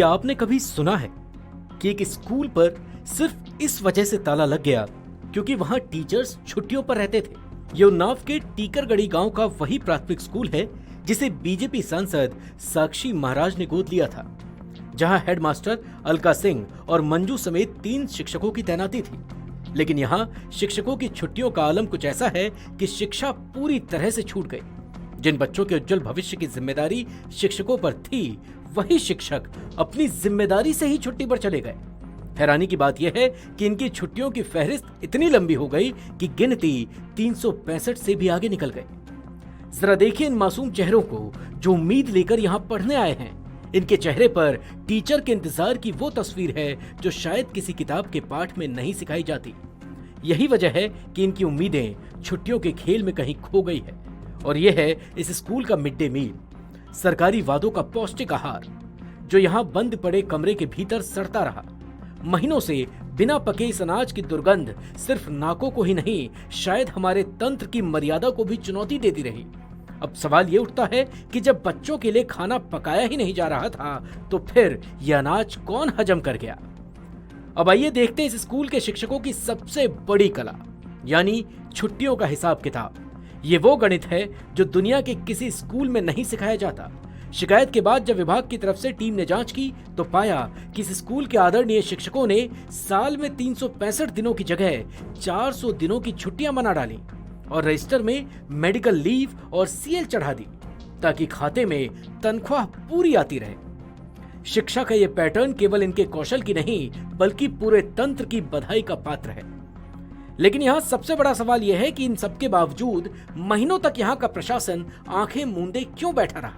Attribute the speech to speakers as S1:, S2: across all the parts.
S1: क्या आपने कभी सुना है कि एक स्कूल पर सिर्फ इस वजह से ताला लग गया क्योंकि वहां टीचर्स छुट्टियों पर रहते थे? ये उन्नाव के टीकरगढ़ी गांव का वही प्राथमिक स्कूल है जिसे बीजेपी सांसद साक्षी महाराज ने गोद लिया था, जहां हेडमास्टर अलका सिंह और मंजू समेत 3 शिक्षकों की तैनाती थी। लेकिन यहाँ शिक्षकों की छुट्टियों का आलम कुछ ऐसा है कि शिक्षा पूरी तरह से छूट गई। जिन बच्चों के उज्जवल भविष्य की जिम्मेदारी शिक्षकों पर थी, वही शिक्षक अपनी जिम्मेदारी से ही छुट्टी पर चले गए। हैरानी की बात यह है कि इनकी छुट्टियों की फहरिस्त इतनी लंबी हो गई कि गिनती 365 से भी आगे निकल गई। जरा देखिए इन मासूम चेहरों को जो उम्मीद लेकर यहाँ पढ़ने आए हैं। इनके चेहरे पर टीचर के इंतजार की वो तस्वीर है जो शायद किसी किताब के पाठ में नहीं सिखाई जाती। यही वजह है कि इनकी उम्मीदें छुट्टियों के खेल में कहीं खो गई है। और यह है इस स्कूल का मिड डे मील, सरकारी वादों का पौष्टिक आहार, जो यहाँ बंद पड़े कमरे के भीतर सड़ता रहा। महीनों से बिना पके इस अनाज की दुर्गंध सिर्फ नाकों को ही नहीं, शायद हमारे तंत्र की मर्यादा को भी चुनौती देती रही। अब सवाल ये उठता है कि जब बच्चों के लिए खाना पकाया ही नहीं जा रहा था, तो फिर यह अनाज कौन हजम कर गया? अब आइए देखते हैं इस स्कूल के शिक्षकों की सबसे बड़ी कला, यानी छुट्टियों का हिसाब किताब। ये वो गणित है जो दुनिया के किसी स्कूल में नहीं सिखाया जाता। शिकायत के बाद जब विभाग की तरफ से टीम ने जांच की तो पाया कि इस स्कूल के आदरणीय शिक्षकों ने साल में 365 दिनों की जगह 400 दिनों की छुट्टियां मना डाली और रजिस्टर में मेडिकल लीव और सीएल चढ़ा दी, ताकि खाते में तनख्वाह पूरी आती रहे। शिक्षा का यह पैटर्न केवल इनके कौशल की नहीं, बल्कि पूरे तंत्र की बधाई का पात्र है। लेकिन यहाँ सबसे बड़ा सवाल यह है कि इन सबके बावजूद महीनों तक यहाँ का प्रशासन आंखें मूंदे क्यों बैठा रहा?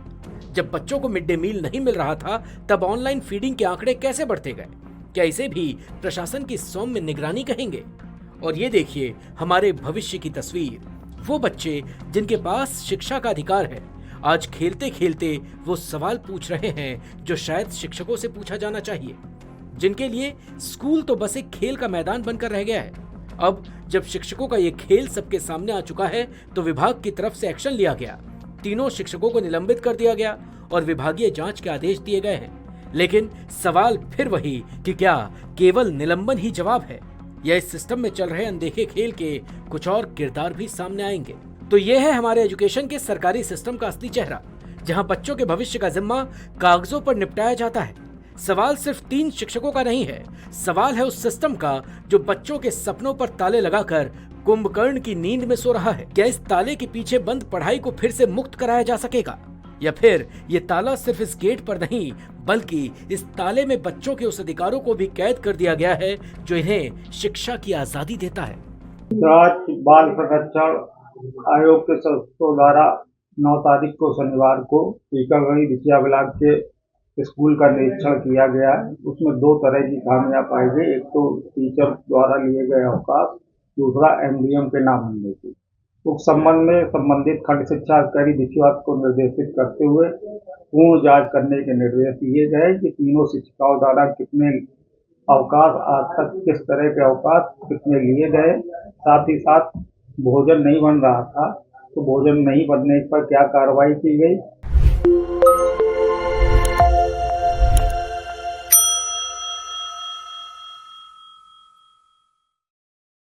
S1: जब बच्चों को मिड डे मील नहीं मिल रहा था, तब ऑनलाइन फीडिंग के आंकड़े कैसे बढ़ते गए? क्या इसे भी प्रशासन की सौम्य निगरानी कहेंगे? और ये देखिए हमारे भविष्य की तस्वीर, वो बच्चे जिनके पास शिक्षा का अधिकार है, आज खेलते खेलते वो सवाल पूछ रहे हैं जो शायद शिक्षकों से पूछा जाना चाहिए, जिनके लिए स्कूल तो बस एक खेल का मैदान बनकर रह गया है। अब जब शिक्षकों का ये खेल सबके सामने आ चुका है, तो विभाग की तरफ से एक्शन लिया गया। 3 शिक्षकों को निलंबित कर दिया गया और विभागीय जांच के आदेश दिए गए हैं। लेकिन सवाल फिर वही कि क्या केवल निलंबन ही जवाब है, या इस सिस्टम में चल रहे अनदेखे खेल के कुछ और किरदार भी सामने आएंगे? तो ये है हमारे एजुकेशन के सरकारी सिस्टम का असली चेहरा, जहां बच्चों के भविष्य का जिम्मा कागजों पर निपटाया जाता है। सवाल सिर्फ 3 शिक्षकों का नहीं है, सवाल है उस सिस्टम का जो बच्चों के सपनों पर ताले लगाकर कुंभकर्ण की नींद में सो रहा है। क्या इस ताले के पीछे बंद पढ़ाई को फिर से मुक्त कराया जा सकेगा, या फिर ये ताला सिर्फ इस गेट पर नहीं, बल्कि इस ताले में बच्चों के उस अधिकारों को भी कैद कर दिया गया है जो इन्हें शिक्षा की आजादी देता है?
S2: राज्य बाल संरक्षण आयोग के सदस्यों द्वारा 9 तारीख को शनिवार को टीकरगढ़ी विद्या ब्लॉक के स्कूल का निरीक्षण किया गया है। उसमें 2 तरह की खामियां पाई गई। एक तो टीचर द्वारा लिए गए अवकाश, दूसरा एमडीएम के ना बनने की। उस संबंध में संबंधित खंड शिक्षा अधिकारी विश्वास को निर्देशित करते हुए पूर्ण जांच करने के निर्देश दिए गए कि तीनों शिक्षिकाओं द्वारा कितने अवकाश, आज तक किस तरह के अवकाश कितने लिए गए। साथ ही साथ भोजन नहीं बन रहा था तो भोजन नहीं बनने पर क्या कार्रवाई की गई।